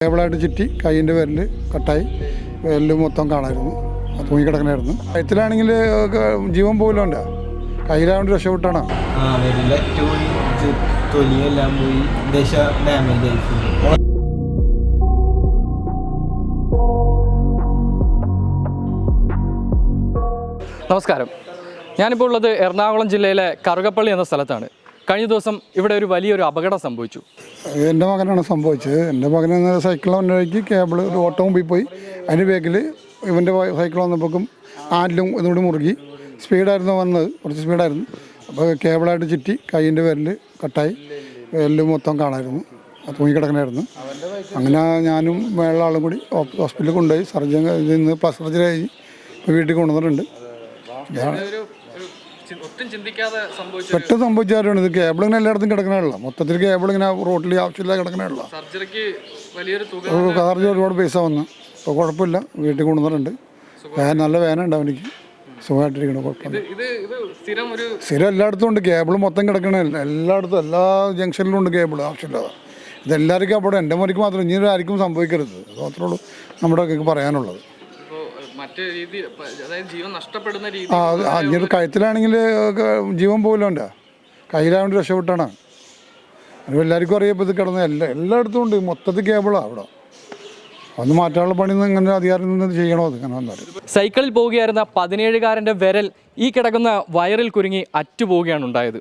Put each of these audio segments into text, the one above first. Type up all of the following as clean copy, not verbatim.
കേബിളായിട്ട് ചുറ്റി കൈയിൻ്റെ വിരൽ കട്ടായി വിരൽ മൊത്തം കാണാമായിരുന്നു, തൂങ്ങിക്കിടക്കണമായിരുന്നു. കഴുത്തിലാണെങ്കിൽ ജീവൻ പോലും ഉണ്ട്, കയ്യിലാവേണ്ടി രക്ഷപ്പെട്ടാണ്. നമസ്കാരം, ഞാനിപ്പോൾ ഉള്ളത് എറണാകുളം ജില്ലയിലെ കറുകപ്പള്ളി എന്ന സ്ഥലത്താണ്. കഴിഞ്ഞ ദിവസം ഇവിടെ ഒരു വലിയൊരു അപകടം സംഭവിച്ചു. എൻ്റെ മകനാണ് സംഭവിച്ചത്. എൻ്റെ മകന് സൈക്കിൾ വന്നവഴിക്ക് കേബിൾ ഒരു ഓട്ടോ മുമ്പിൽ പോയി, അതിൻ്റെ ബാക്കിൽ ഇവൻ്റെ സൈക്കിൾ വന്നപ്പോഴും ആരിലും ഇതുകൂടി മുറുകി. സ്പീഡായിരുന്നു വന്നത്, കുറച്ച് സ്പീഡായിരുന്നു. അപ്പോൾ കേബിളായിട്ട് ചുറ്റി കൈയിൻ്റെ വിരൽ കട്ടായി വിരൽ മൊത്തം കാണാമായിരുന്നു, തൂങ്ങിക്കിടക്കണമായിരുന്നു. അങ്ങനെ ഞാനും വേറെ ആളും കൂടി ഹോസ്പിറ്റലിൽ കൊണ്ടുപോയി ഇന്ന് സർജറി കഴിഞ്ഞ് ഇപ്പോൾ വീട്ടിൽ കൊണ്ടുവന്നിട്ടുണ്ട്. പെട്ടെന്ന് സംഭവിച്ചാലാണ് ഇത്. കേബിൾ ഇങ്ങനെ എല്ലായിടത്തും കിടക്കണമല്ല, മൊത്തത്തിൽ കേബിൾ ഇങ്ങനെ റോട്ടിൽ ആവശ്യമില്ല കിടക്കണമല്ല. സർജറി ഒരുപാട് പൈസ വന്നു, ഇപ്പോൾ കുഴപ്പമില്ല, വീട്ടിൽ കൊണ്ടുവന്നിട്ടുണ്ട്. നല്ല വേന ഉണ്ട് അവനിക്ക്, സുഖമായിട്ടിരിക്കണം, കുഴപ്പമില്ല. സ്ഥിരം എല്ലായിടത്തും ഉണ്ട് കേബിൾ, മൊത്തം കിടക്കണമല്ല എല്ലായിടത്തും, എല്ലാ ജംഗ്ഷനിലും ഉണ്ട് കേബിൾ ആവശ്യമില്ലാതെ. ഇതെല്ലാവർക്കും അവിടെ, എൻ്റെ മോനിക്ക് മാത്രം, ഇനി ആർക്കും സംഭവിക്കരുത്, അത് മാത്രമേ ഉള്ളൂ നമ്മുടെ പറയാനുള്ളത്. കഴുത്തിലാണെങ്കിൽ ജീവൻ പോലും ഉണ്ട്, കയ്യിലാവേണ്ടി രക്ഷപ്പെട്ടാണ്. അത് എല്ലാവർക്കും അറിയപ്പോൾ ഇത് കിടന്ന എല്ലായിടത്തും ഉണ്ട്, മൊത്തത്തിൽ കേബിളാണ് അവിടെ. ഒന്ന് മാറ്റാനുള്ള പണി ഇങ്ങനെ അധികാരം നിന്ന് ചെയ്യണോ? അത് ഇങ്ങനെ വന്നാൽ സൈക്കിളിൽ പോവുകയായിരുന്ന 17-കാരൻ്റെ വിരൽ ഈ കിടക്കുന്ന വയറിൽ കുരുങ്ങി അറ്റുപോവുകയാണ് ഉണ്ടായത്.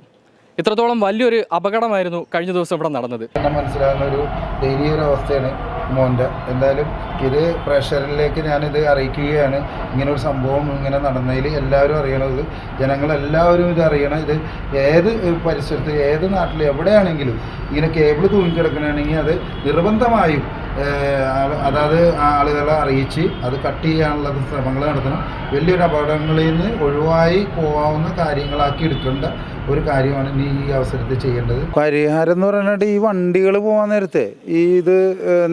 ഇത്രത്തോളം വലിയൊരു അപകടമായിരുന്നു കഴിഞ്ഞ ദിവസം ഇവിടെ നടന്നത്. മനസ്സിലാകുന്ന ഒരു ദയനീയൊരു അവസ്ഥയാണ് മോൻ്റെ. എന്തായാലും ഇത് പ്രേക്ഷകരിലേക്ക് ഞാനിത് അറിയിക്കുകയാണ്. ഇങ്ങനൊരു സംഭവം ഇങ്ങനെ നടന്നതിൽ എല്ലാവരും അറിയണത്, ജനങ്ങളെല്ലാവരും ഇത് അറിയണം. ഇത് ഏത് പരിസരത്ത്, ഏത് നാട്ടിൽ, എവിടെയാണെങ്കിലും ഇങ്ങനെ കേബിൾ തൂങ്ങിക്കിടക്കണമെങ്കിൽ അത് നിർബന്ധമായും അതായത് ആളുകളെ അറിയിച്ച് അത് കട്ട് ചെയ്യാനുള്ള ശ്രമങ്ങൾ നടത്തണം. വലിയൊരു അപകടങ്ങളിൽ നിന്ന് ഒഴിവായി പോകാവുന്ന കാര്യങ്ങളാക്കി എടുക്കേണ്ട ഒരു കാര്യമാണ് ഇനി ഈ അവസരത്തിൽ ചെയ്യേണ്ടത്. പരിഹാരം എന്ന് പറഞ്ഞിട്ട് ഈ വണ്ടികൾ പോകാൻ നേരത്തെ ഇത്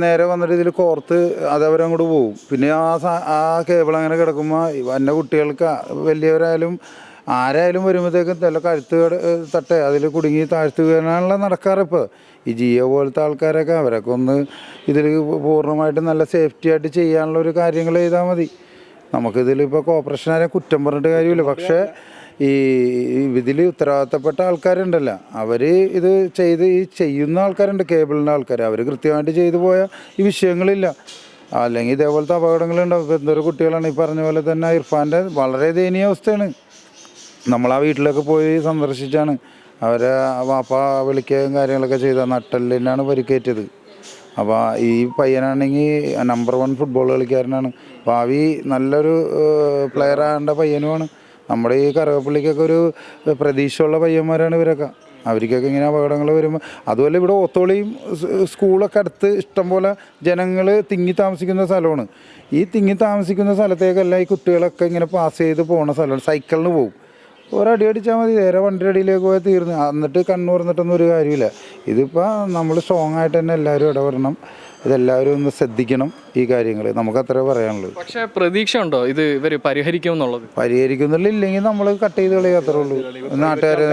നേരെ വന്നിട്ട് ഇതിൽ കോർത്ത് അതവരങ്ങോട്ട് പോകും. പിന്നെ ആ കേബിൾ അങ്ങനെ കിടക്കുമ്പോൾ എൻ്റെ കുട്ടികൾക്ക് വലിയവരായാലും ആരായാലും വരുമ്പോഴത്തേക്കും നല്ല കഴുത്ത് തട്ടേ അതിൽ കുടുങ്ങി താഴ്ത്തു വീഴാനുള്ള നടക്കാറിപ്പോൾ. ഈ ജിയോ പോലത്തെ ആൾക്കാരൊക്കെ അവരൊക്കെ ഒന്ന് ഇതിൽ പൂർണ്ണമായിട്ട് നല്ല സേഫ്റ്റി ആയിട്ട് ചെയ്യാനുള്ള ഒരു കാര്യങ്ങൾ ചെയ്താൽ മതി. നമുക്കിതിലിപ്പോൾ കോർപ്പറേഷനാരെ കുറ്റം പറഞ്ഞിട്ട് കാര്യമില്ല. പക്ഷേ ഈ ഇതിൽ ഉത്തരവാദിത്തപ്പെട്ട ആൾക്കാരുണ്ടല്ലോ, അവർ ഇത് ചെയ്യുന്ന ആൾക്കാരുണ്ട്, കേബിളിൻ്റെ ആൾക്കാർ, അവർ കൃത്യമായിട്ട് ചെയ്തു പോയാൽ ഈ വിഷയങ്ങളില്ല. അല്ലെങ്കിൽ ഇതേപോലത്തെ അപകടങ്ങളുണ്ടാവും. ഇപ്പോൾ എന്തൊരു കുട്ടികളാണ് ഈ പറഞ്ഞ പോലെ തന്നെ ഇർഫാൻ്റെ വളരെ ദയനീയ അവസ്ഥയാണ്. നമ്മളാ വീട്ടിലൊക്കെ പോയി സന്ദർശിച്ചാണ്, അവരെ വാപ്പ വിളിക്കുകയും കാര്യങ്ങളൊക്കെ ചെയ്ത നട്ടെല്ലിനാണ് പരിക്കേറ്റത്. അപ്പോൾ ഈ പയ്യനാണെങ്കിൽ നമ്പർ 1 ഫുട്ബോൾ കളിക്കാരനാണ്, ഭാവി നല്ലൊരു പ്ലെയറാകേണ്ട പയ്യനുമാണ്. നമ്മുടെ ഈ കറുകപ്പള്ളിക്കൊക്കെ ഒരു പ്രതീക്ഷയുള്ള പയ്യന്മാരാണ് ഇവരൊക്കെ. അവർക്കൊക്കെ ഇങ്ങനെ അപകടങ്ങൾ വരുമ്പോൾ, അതുപോലെ ഇവിടെ ഓത്തോളിയും സ്കൂളൊക്കെ അടുത്ത് ഇഷ്ടംപോലെ ജനങ്ങൾ തിങ്ങി താമസിക്കുന്ന സ്ഥലമാണ്. ഈ തിങ്ങി താമസിക്കുന്ന സ്ഥലത്തേക്കല്ല ഈ കുട്ടികളൊക്കെ ഇങ്ങനെ പാസ് ചെയ്ത് പോകുന്ന സ്ഥലമാണ്. സൈക്കിളിന് പോകും, ഒരടി അടിച്ചാൽ മതി, നേരെ വണ്ടിയുടെ അടിയിലേക്ക് പോയാൽ തീർന്ന്. എന്നിട്ട് കണ്ണുറന്നിട്ടൊന്നും ഒരു കാര്യമില്ല. ഇതിപ്പോൾ നമ്മൾ സ്ട്രോങ് ആയിട്ട് തന്നെ എല്ലാവരും ഇടപെടണം, ഇതെല്ലാവരും ഒന്ന് ശ്രദ്ധിക്കണം ഈ കാര്യങ്ങൾ. നമുക്ക് അത്രേ പറയാനുള്ളൂ. പക്ഷേ പ്രതീക്ഷ ഉണ്ടോ ഇത് ഇവർ പരിഹരിക്കുമെന്നുള്ളത്? പരിഹരിക്കുന്നില്ല, ഇല്ലെങ്കിൽ നമ്മൾ കട്ട് ചെയ്ത് കളയുക, അത്രേ ഉള്ളൂ. നാട്ടുകാരെ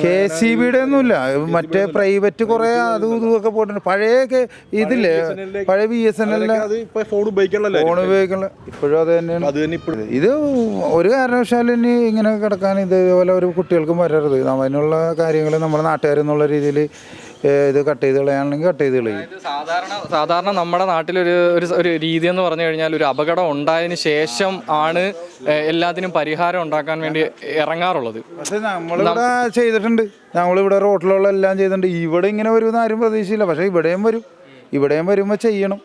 KCBയുടെ ഒന്നുമില്ല, മറ്റേ പ്രൈവറ്റ് കുറേ അതും ഇതുമൊക്കെ പോയിട്ടുണ്ട്. പഴയ ഇതില്ലേ, പഴയ BSNL ഫോൺ ഉപയോഗിക്കണല്ലോ, ഇപ്പോഴും അത് തന്നെയാണ്. ഇത് ഒരു കാരണവശാലും ഇനി ഇങ്ങനെ കിടക്കാൻ ഇതേപോലെ ഒരു കുട്ടികൾക്കും വരരുത്. അതിനുള്ള കാര്യങ്ങൾ നമ്മുടെ നാട്ടുകാരെന്നുള്ള രീതിയിൽ ഇത് കട്ട് ചെയ്ത് കളയാണെങ്കിൽ കട്ട് ചെയ്ത് കളയും. സാധാരണ നമ്മുടെ നാട്ടിലൊരു ഒരു രീതി എന്ന് പറഞ്ഞു കഴിഞ്ഞാൽ, ഒരു അപകടം ഉണ്ടായതിന് ശേഷം ആണ് എല്ലാത്തിനും പരിഹാരം ഉണ്ടാക്കാൻ വേണ്ടി ഇറങ്ങാറുള്ളത്. പക്ഷെ നമ്മളിവിടെ ചെയ്തിട്ടുണ്ട്, ഞങ്ങളിവിടെ റോട്ടിലുള്ള എല്ലാം ചെയ്തിട്ടുണ്ട്. ഇവിടെ ഇങ്ങനെ വരുമെന്ന് ആരും പ്രതീക്ഷയില്ല, പക്ഷേ ഇവിടെയും വരുമ്പോൾ ചെയ്യണം.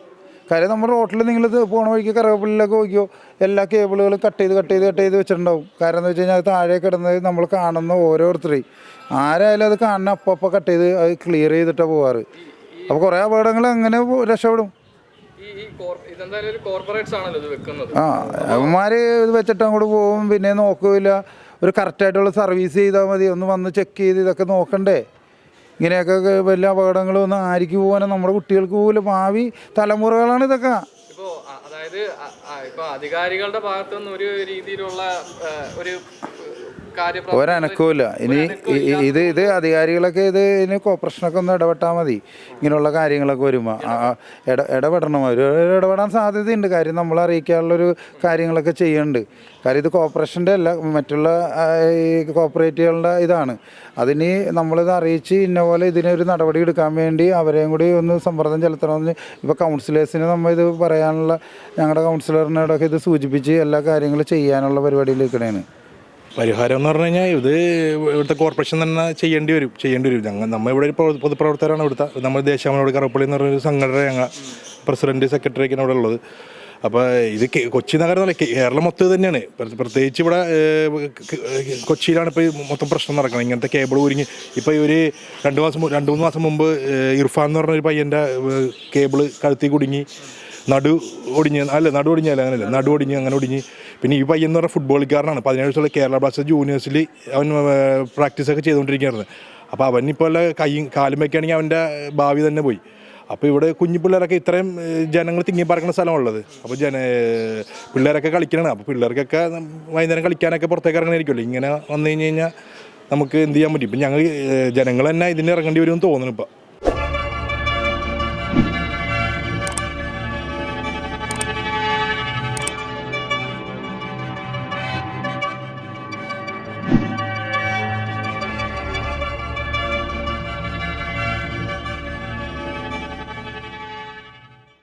കാര്യം നമ്മുടെ റോട്ടിൽ നിങ്ങൾ പോണ വഴിക്ക് കറുകപ്പള്ളിയിലൊക്കെ നോക്കിയോ, എല്ലാ കേബിളുകളും കട്ട് ചെയ്ത് വെച്ചിട്ടുണ്ടാവും. കാരണം എന്ന് വെച്ച് കഴിഞ്ഞാൽ അത് താഴെ കിടന്നത് നമ്മൾ കാണുന്ന ഓരോരുത്തരെയും ആരായാലും അത് കാണുന്ന അപ്പം കട്ട് ചെയ്ത് അത് ക്ലിയർ ചെയ്തിട്ടാണ് പോവാറ്. അപ്പോൾ കുറേ അപകടങ്ങൾ അങ്ങനെ രക്ഷപ്പെടും. അവന്മാർ ഇത് വെച്ചിട്ട് അങ്ങോട്ട് പോകും, പിന്നെ നോക്കില്ല. ഒരു കറക്റ്റായിട്ടുള്ള സർവീസ് ചെയ്താൽ മതി. ഒന്ന് വന്ന് ചെക്ക് ചെയ്ത് ഇതൊക്കെ നോക്കണ്ടേ. ഇങ്ങനെയൊക്കെ വലിയ അപകടങ്ങളൊന്നും ആർക്ക് പോകാനും നമ്മുടെ കുട്ടികൾക്ക് പോകില്ല. ഭാവി തലമുറകളാണ് ഇതൊക്കെ. അതായത് ഇപ്പോൾ അധികാരികളുടെ ഭാഗത്തുനിന്ന് ഒരു രീതിയിലുള്ള ഒരു ഒരനക്കവുമില്ല. ഇനി ഇത് അധികാരികളൊക്കെ ഇതിന് കോർപ്പറേഷനൊക്കെ ഒന്ന് ഇടപെട്ടാൽ മതി. ഇങ്ങനെയുള്ള കാര്യങ്ങളൊക്കെ വരുമ്പോൾ ഇടപെടണം. അവർ ഇടപെടാൻ സാധ്യതയുണ്ട്. കാര്യം നമ്മൾ അറിയിക്കാനുള്ളൊരു കാര്യങ്ങളൊക്കെ ചെയ്യുന്നുണ്ട്. കാര്യം ഇത് കോർപ്പറേഷൻ്റെ അല്ല, മറ്റുള്ള ഈ കോർപ്പറേറ്റുകളുടെ ഇതാണ്. അതിന് നമ്മളിത് അറിയിച്ച് ഇന്ന പോലെ ഇതിനൊരു നടപടി എടുക്കാൻ വേണ്ടി അവരെയും കൂടി ഒന്ന് സമ്മർദ്ദം ചെലുത്തണമെന്ന് ഇപ്പോൾ കൗൺസിലേഴ്സിന് നമ്മൾ ഇത് പറയാനുള്ള, ഞങ്ങളുടെ കൗൺസിലറിനോടൊക്കെ ഇത് സൂചിപ്പിച്ച് എല്ലാ കാര്യങ്ങളും ചെയ്യാനുള്ള പരിപാടിയിൽ നിൽക്കണേന്. പരിഹാരം എന്ന് പറഞ്ഞു കഴിഞ്ഞാൽ ഇത് ഇവിടുത്തെ കോർപ്പറേഷൻ തന്നെ ചെയ്യേണ്ടി വരും. നമ്മൾ ഇവിടെ ഒരു പൊതുപ്രവർത്തകരാണ്. ഇവിടുത്തെ നമ്മൾ ദേശാമനോട് കറുപ്പള്ളി എന്ന് പറഞ്ഞൊരു സംഘടന, ഞങ്ങൾ പ്രസിഡന്റ് സെക്രട്ടറിയൊക്കെയാണ് ഇവിടെ ഉള്ളത്. അപ്പോൾ ഇത് കൊച്ചി നഗരം എന്നല്ല, കേരളം മൊത്തം തന്നെയാണ്. പ്രത്യേകിച്ച് ഇവിടെ കൊച്ചിയിലാണ് ഇപ്പോൾ മൊത്തം പ്രശ്നം നടക്കുന്നത്. ഇങ്ങനത്തെ കേബിൾ ഉരുങ്ങി ഇപ്പോൾ ഒരു 2-3 മാസം മുമ്പ് ഇർഫാൻ എന്ന് പറഞ്ഞൊരു പയ്യൻ്റെ കേബിൾ കഴുത്തി കുടുങ്ങി, നടു ഒടിഞ്ഞ് അങ്ങനെ ഒടിഞ്ഞ്. പിന്നെ ഈ പയ്യൻ എന്ന് പറഞ്ഞാൽ ഫുട്ബോൾ കളിക്കാരനാണ്. 17 വയസ്സുള്ള കേരള ബ്ലാസ്റ്റേഴ്സ് ജൂനിയേഴ്സിൽ അവൻ പ്രാക്ടീസൊക്കെ ചെയ്തുകൊണ്ടിരിക്കുകയായിരുന്നു. അപ്പോൾ അവനിപ്പോൾ എല്ലാ കാലും വയ്ക്കുകയാണെങ്കിൽ അവൻ്റെ ഭാവി തന്നെ പോയി. അപ്പോൾ ഇവിടെ കുഞ്ഞു പിള്ളേരൊക്കെ ഇത്രയും ജനങ്ങൾ തിങ്ങി പറക്കുന്ന സ്ഥലമുള്ളത്. അപ്പോൾ പിള്ളേരൊക്കെ കളിക്കണം. അപ്പോൾ പിള്ളേർക്കൊക്കെ വൈകുന്നേരം കളിക്കാനൊക്കെ പുറത്തേക്ക് ഇറങ്ങണമായിരിക്കുമല്ലോ. ഇങ്ങനെ വന്നു കഴിഞ്ഞ് കഴിഞ്ഞാൽ നമുക്ക് എന്ത് ചെയ്യാൻ പറ്റും? ഇപ്പം ഞങ്ങൾ ജനങ്ങൾ തന്നെ ഇതിന് ഇറങ്ങേണ്ടി വരുമെന്ന് തോന്നുന്നു ഇപ്പോൾ.